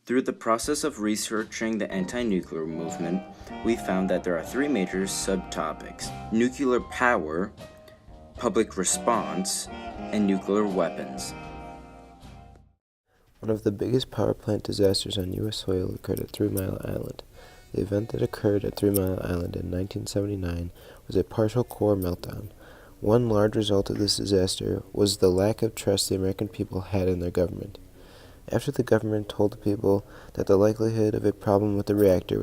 Through the process of researching the anti-nuclear movement, we found that there are three major subtopics: nuclear power, public response, and nuclear weapons. One of the biggest power plant disasters on U.S. soil occurred at 3 Mile Island. The event that occurred at 3 Mile Island in 1979 was a partial core meltdown. One large result of this disaster was the lack of trust the American people had in their government. After the government told the people that the likelihood of a problem with the reactor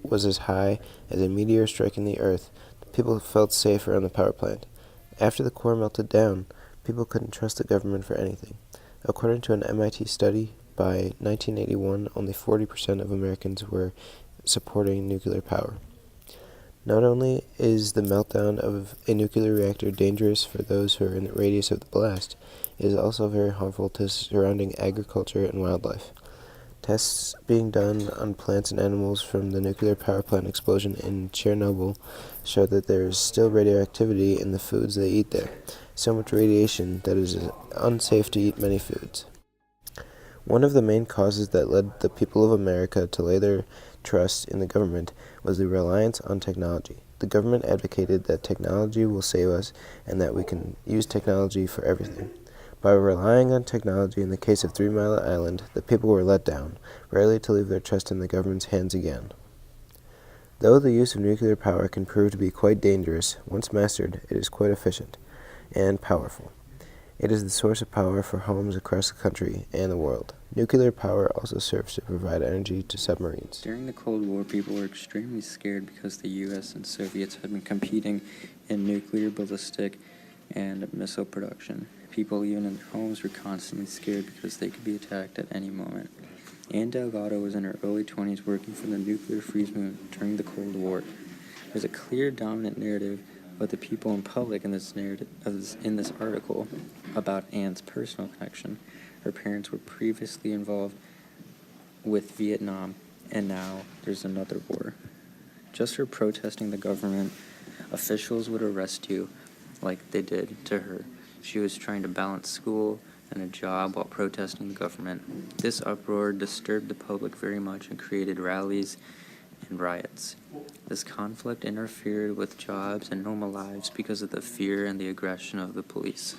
was as high as a meteor striking the Earth, the people felt safe around the power plant. After the core melted down, people couldn't trust the government for anything. According to an MIT study, by 1981, only 40% of Americans were supporting nuclear power. Not only is the meltdown of a nuclear reactor dangerous for those who are in the radius of the blast, it is also very harmful to surrounding agriculture and wildlife. Tests being done on plants and animals from the nuclear power plant explosion in Chernobyl show that there is still radioactivity in the foods they eat there, so much radiation that it is unsafe to eat many foods. One of the main causes that led the people of America to lay their trust in the government was the reliance on technology. The government advocated that technology will save us and that we can use technology for everything. By relying on technology in the case of 3 Mile Island, the people were let down, rarely to leave their trust in the government's hands again. Though the use of nuclear power can prove to be quite dangerous, once mastered, it is quite efficient and powerful. It is the source of power for homes across the country and the world. Nuclear power also serves to provide energy to submarines. During the Cold War, people were extremely scared because the US and Soviets had been competing in nuclear, ballistic, and missile production. People even in their homes were constantly scared because they could be attacked at any moment. Anne Delgado was in her early 20s working for the nuclear freeze movement during the Cold War. There's a clear dominant narrative about the people in public in this article about Anne's personal connection. Her parents were previously involved with Vietnam, and now there's another war. Just for protesting the government, officials would arrest you like they did to her. She was trying to balance school and a job while protesting the government. This uproar disturbed the public very much and created rallies and riots. This conflict interfered with jobs and normal lives because of the fear and the aggression of the police.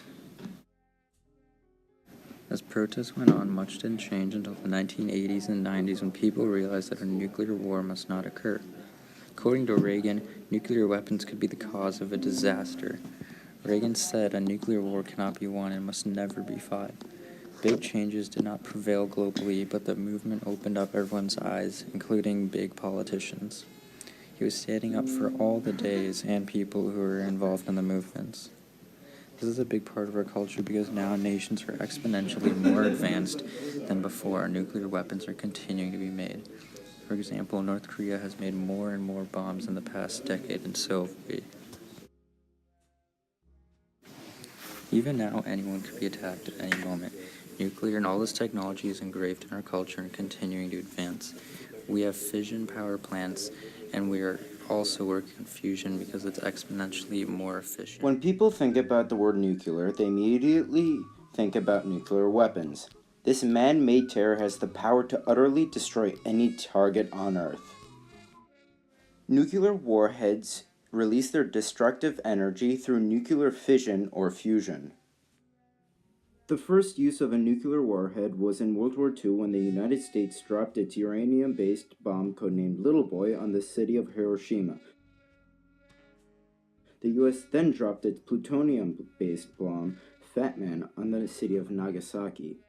As protests went on, much didn't change until the 1980s and 90s when people realized that a nuclear war must not occur. According to Reagan, nuclear weapons could be the cause of a disaster. Reagan said a nuclear war cannot be won and must never be fought. Big changes did not prevail globally, but the movement opened up everyone's eyes, including big politicians. He was standing up for all the days and people who were involved in the movements. This is a big part of our culture because now nations are exponentially more advanced than before. Nuclear weapons are continuing to be made. For example, North Korea has made more and more bombs in the past decade, and so have we. Even now, anyone could be attacked at any moment. Nuclear and all this technology is engraved in our culture and continuing to advance. We have fission power plants, and we are also working on fusion because it's exponentially more efficient. When people think about the word nuclear, they immediately think about nuclear weapons. This man-made terror has the power to utterly destroy any target on Earth. Nuclear warheads release their destructive energy through nuclear fission or fusion. The first use of a nuclear warhead was in World War II when the United States dropped its uranium-based bomb codenamed Little Boy on the city of Hiroshima. The US then dropped its plutonium-based bomb, Fat Man, on the city of Nagasaki.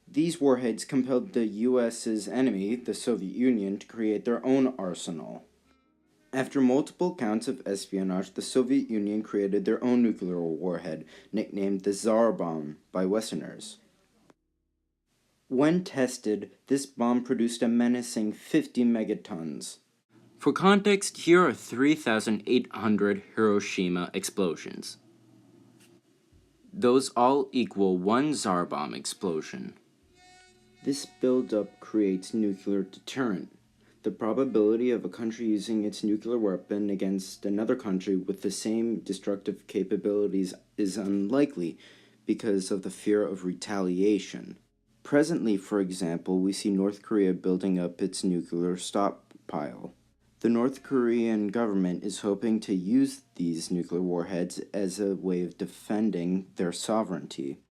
These warheads compelled the US's enemy, the Soviet Union, to create their own arsenal. After multiple counts of espionage, the Soviet Union created their own nuclear warhead, nicknamed the Tsar Bomb by Westerners. When tested, this bomb produced a menacing 50 megatons. For context, here are 3,800 Hiroshima explosions. Those all equal one Tsar Bomb explosion. This buildup creates nuclear deterrent. The probability of a country using its nuclear weapon against another country with the same destructive capabilities is unlikely because of the fear of retaliation. Presently, for example, we see North Korea building up its nuclear stockpile. The North Korean government is hoping to use these nuclear warheads as a way of defending their sovereignty.